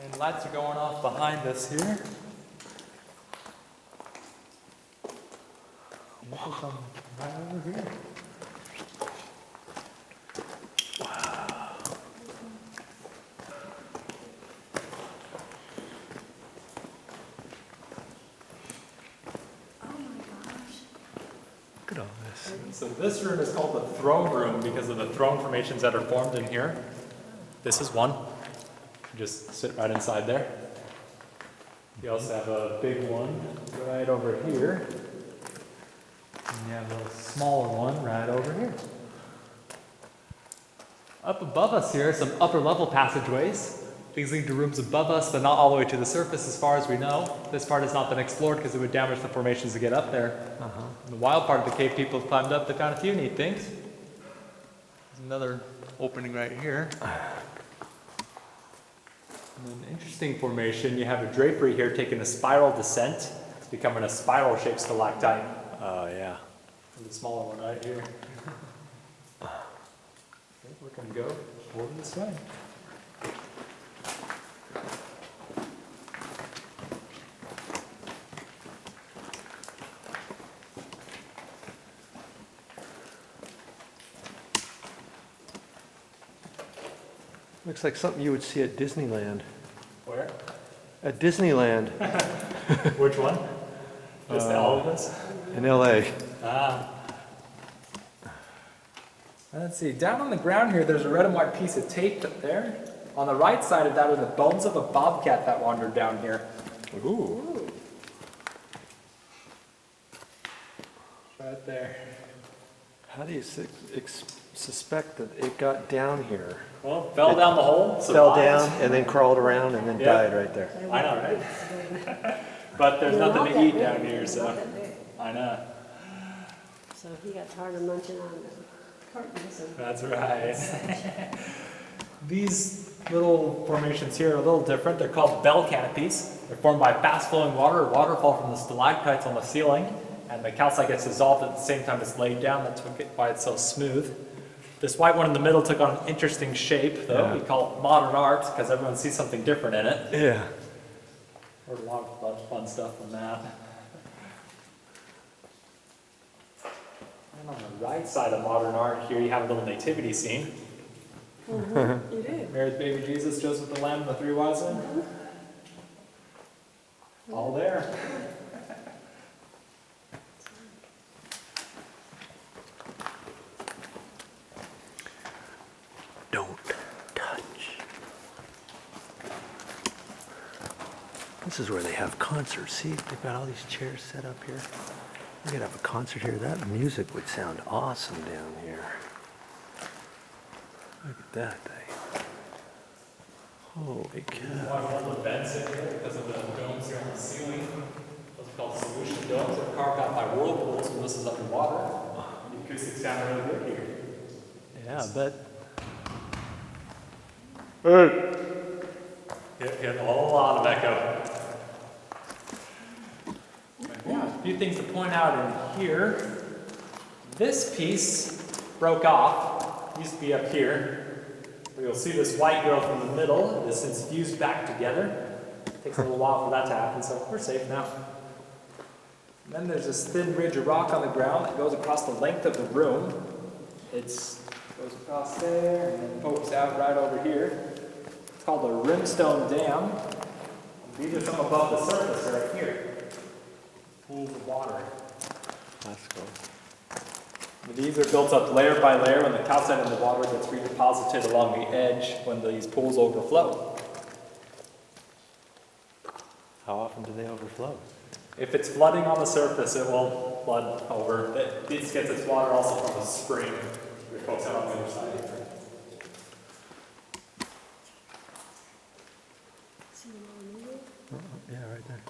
And lights are going off behind us here. Right over here. Look at all this. So this room is called the throne room because of the throne formations that are formed in here. This is one. You just sit right inside there. You also have a big one right over here. And you have a smaller one right over here. Up above us here are some upper level passageways. These lead to rooms above us, but not all the way to the surface as far as we know. This part has not been explored because it would damage the formations to get up there. In the wild part of the cave people have climbed up, they found a few neat things. There's another opening right here. And an interesting formation, you have a drapery here taking a spiral descent. It's becoming a spiral shaped stalactite. Oh, yeah. There's a smaller one right here. Okay, we're going to go over this way. Looks like something you would see at Disneyland. Where? At Disneyland Which one? Just the elephants? in LA. Let's see, down on the ground here, there's a red and white piece of tape up there. On the right side of that are the bones of a bobcat that wandered down here. Ooh. Right there. How do you suspect that it got down here? Well, fell down the hole, Fell survived. down and then crawled around and then Yeah. died right there. I know, right? But there's nothing to eat down here, so I know. So he got tired of munching on the curtains and. That's right. These little formations here are a little different. They're called bell canopies. They're formed by fast-flowing water or waterfall from the stalactites on the ceiling, and the calcite gets dissolved at the same time it's laid down. That's why it's so smooth. This white one in the middle took on an interesting shape, though. Yeah. We call it modern art because everyone sees something different in it. Yeah. Heard a lot of fun stuff from that. And on the right side of modern art here, you have a little nativity scene. You do. Mary's baby Jesus, Joseph the Lamb, and the three wise men. All there. Don't touch. This is where they have concerts. See, they've got all these chairs set up here. We could have a concert here. That music would sound awesome down here. Look at that thing. Holy cow. One of the vents in here because of the domes here on the ceiling. Those are called solution domes. They're carved out by whirlpools when this is underwater. The acoustics sound really good here. Yeah, I bet. Hit a whole lot of echo. Yeah, a few things to point out in here. This piece broke off. It used to be up here. You'll see this white girl from the middle. It has since fused back together. It takes a little while for that to happen, so we're safe now. And then there's this thin ridge of rock on the ground that goes across the length of the room. It goes across there and then pokes out right over here. It's called the Rimstone Dam. These are some above the surface right here. Pools of water. That's cool. These are built up layer by layer when the calcite in the water gets redeposited along the edge when these pools overflow. How often do they overflow? If it's flooding on the surface, it will flood over. This gets its water also from a spring, which goes out on the other side. Yeah, right there.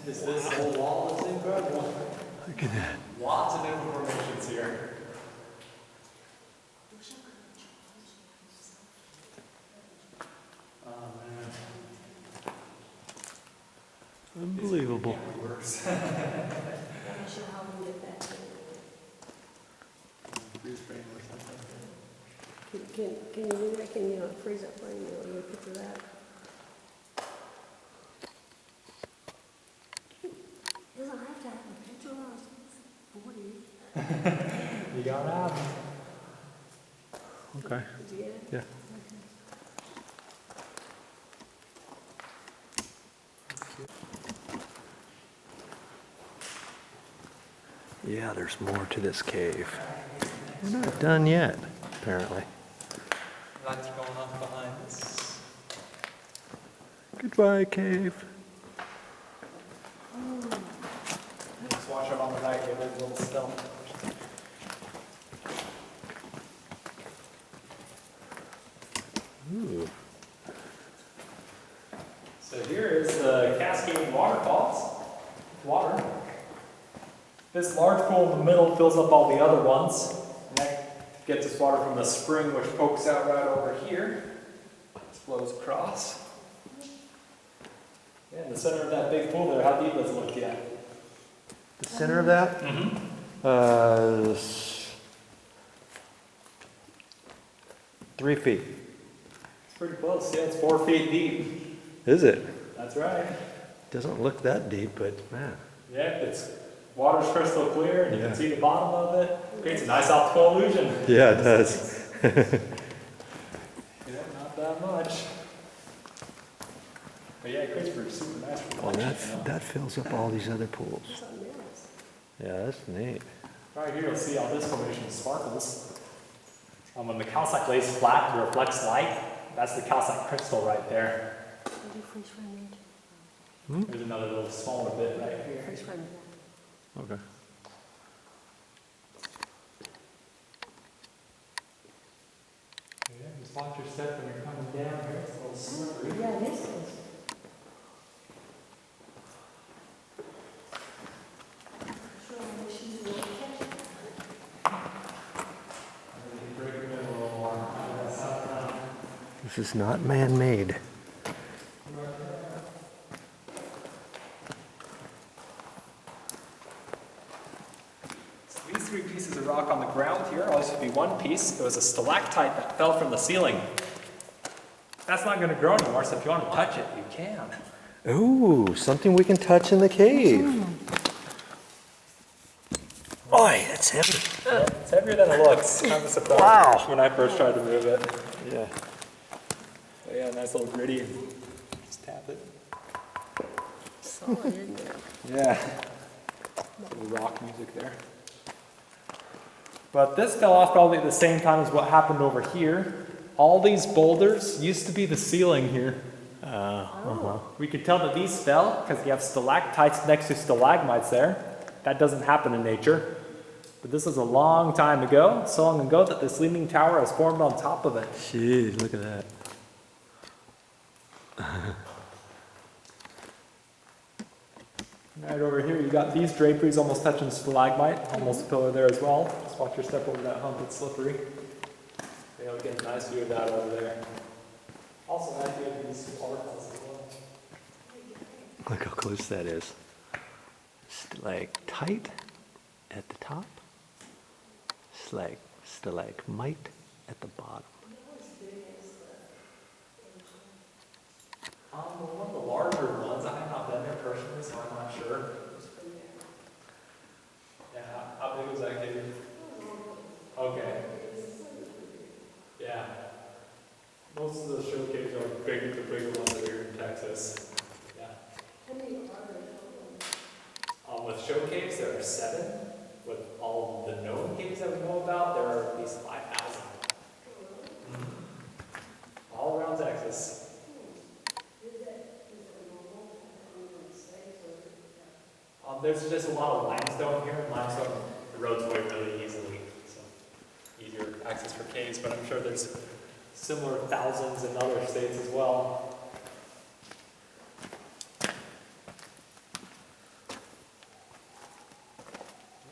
Is this whole wall is incredible? Look at that. Lots of different formations here. Oh man. Unbelievable. It works. I'm not sure how we did that. Freeze frame or something. Can you do that? Can you freeze up flame? You want a picture of that? Doesn't have to have a picture of 40. You gotta have them. Okay. Did you get it? Yeah. Yeah, there's more to this cave. We're not done yet, apparently. Lights are going off behind us. Goodbye, cave. Just watch out on the right, give it a little spill. Ooh. So here is the cascading waterfalls. Water. This large pool in the middle fills up all the other ones. And that gets its water from the spring, which pokes out right over here. It flows across. Yeah, in the center of that big pool there, how deep does it look yet? The center of that? Mm-hmm. 3 feet. It's pretty close. Yeah, it's 4 feet deep. Is it? That's right. Doesn't look that deep, but man. Yeah, it's water's crystal clear, and you Yeah. can see the bottom of it. Creates a nice optical illusion. Yeah, it does. Yeah, not that much. But yeah, it creates for super nice Well, reflection. that fills up all these other pools. Something else. Yeah, that's neat. Right here, you'll see how this formation sparkles. When the calcite lays flat, it reflects light. That's the calcite crystal right there. Did you freeze frame it? There's another little smaller bit right here. Freeze frame that. Okay. Yeah, just watch your step when you're coming down here. It's a little slippery. Yeah, this is. Sure, I wish you would catch it. This is not man-made. So these three pieces of rock on the ground here all used to be one piece. It was a stalactite that fell from the ceiling. That's not going to grow anymore, so if you want to touch it, you can. Ooh, something we can touch in the cave. Boy, that's heavy. It's heavier than it looks. Kind of a surprise Wow. when I first tried to move it. Yeah. But yeah, nice little gritty. Just tap it. Solid, isn't it? Yeah. Little rock music there. But this fell off probably at the same time as what happened over here. All these boulders used to be the ceiling here. We could tell that these fell because you have stalactites next to stalagmites there. That doesn't happen in nature. But this was a long time ago, so long ago that this leaning tower has formed on top of it. Jeez, look at that. Right over here, you got these draperies almost touching stalagmite, almost a pillar there as well. Just watch your step over that hump, it's slippery. You'll get a nice view of that over there. Also, nice view of these waterfalls as well. Look how close that is. Stalactite at the top. Stalagmite at the bottom. One of the larger ones, I have not been there personally, so I'm not sure. Yeah, how big was that cave? Okay. Yeah. Most of the show caves are bigger, the bigger ones that are here in Texas. Yeah. With show caves, there are 7. With all the known caves that we know about, there are at least 5,000. All around Texas. There's just a lot of limestone here. Limestone erodes away really easily, so easier access for caves, but I'm sure there's similar thousands in other states as well.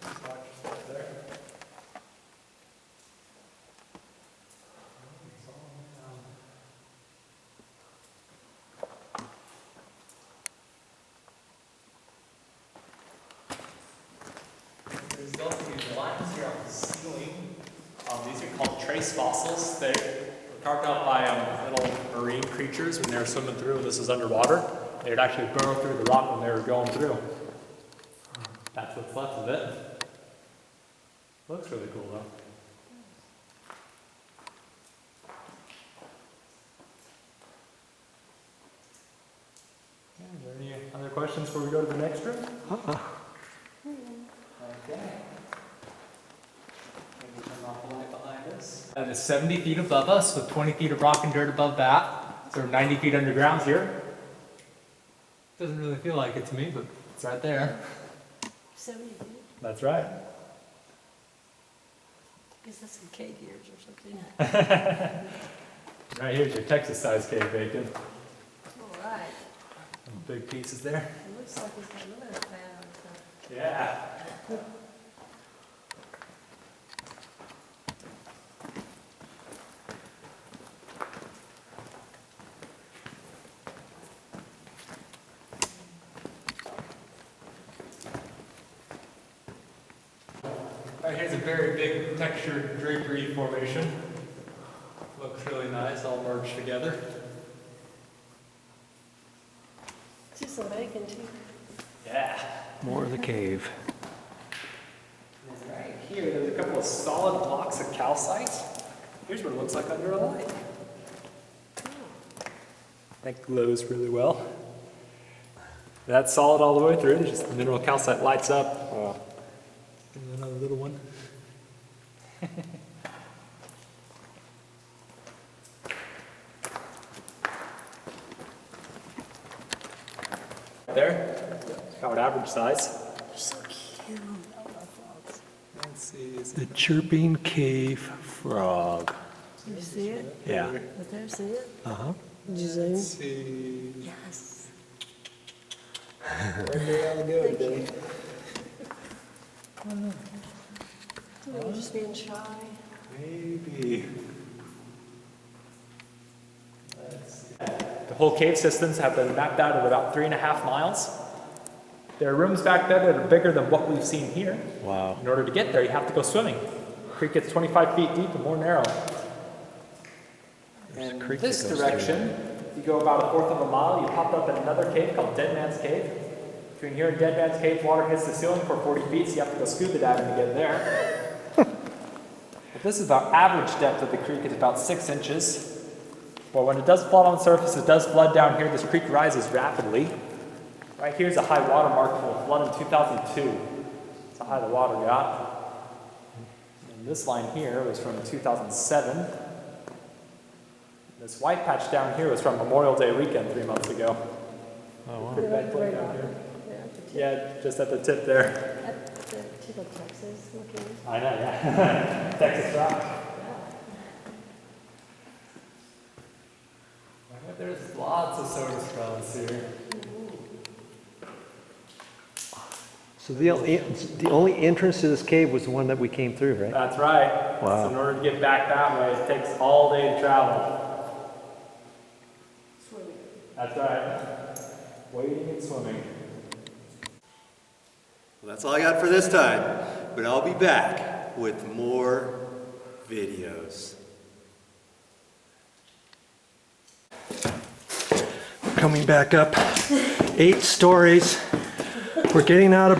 Just watch your step there. There's also these lines here on the ceiling, on These are called trace fossils. They were carved out by little marine creatures when they were swimming through. This is underwater. They would actually burrow through the rock when they were going through. That's what's left of it. Looks really cool though. Are there any other questions before we go to the next room? Okay. Maybe turn off the light behind us. That is 70 feet above us with 20 feet of rock and dirt above that. So we're 90 feet underground here. Doesn't really feel like it to me, but it's right there. 70 feet? That's right. I guess that's some cave years or something. Right here's your Texas-sized cave bacon. All right. Some big pieces there. It looks like it's got another fan on top. Yeah. Right here's a very big textured drapery formation. Looks really nice, all merged together. See some bacon too. Yeah. More of the cave. And right here, there's a couple of solid blocks of calcite. Here's what it looks like under a light. That glows really well. That's solid all the way through. Just the mineral calcite lights up. And another little one. There, about average size. They're so cute. Waterfalls. Let's see. The chirping cave frog. You see it? Yeah. Right there, see it? Uh-huh. Did you zoom? Let's see. Yes. Where'd they all go today? Maybe just being shy. Maybe. The whole cave systems have been mapped out at about 3.5 miles. There are rooms back there that are bigger than what we've seen here. Wow. In order to get there, you have to go swimming. The creek gets 25 feet deep and more narrow. There's a In creek this that goes direction, you go about 1/4 of a mile, you pop up in another cave called Dead Man's Cave. Between here and Dead Man's Cave, water hits the ceiling for 40 feet, so you have to go scuba diving to get there. But this is about average depth of the creek is about 6 inches. But when it does flood on the surface, it does flood down here. This creek rises rapidly. Right here's a high water mark from a flood in 2002. That's how high the water got. And this line here was from 2007. This white patch down here was from Memorial Day weekend 3 months ago. Oh, wow. Pretty bad flood down here. Yeah, just at the tip there. At the tip of Texas looking. I know, yeah. Texas rock. There's lots of soda straws here. So the only entrance to this cave was the one that we came through, right? That's right. Wow. So in order to get back that way, it takes all day to travel. Swimming. That's right. Wading and swimming. Well, that's all I got for this time, but I'll be back with more videos. Coming back up 8 stories. We're getting out of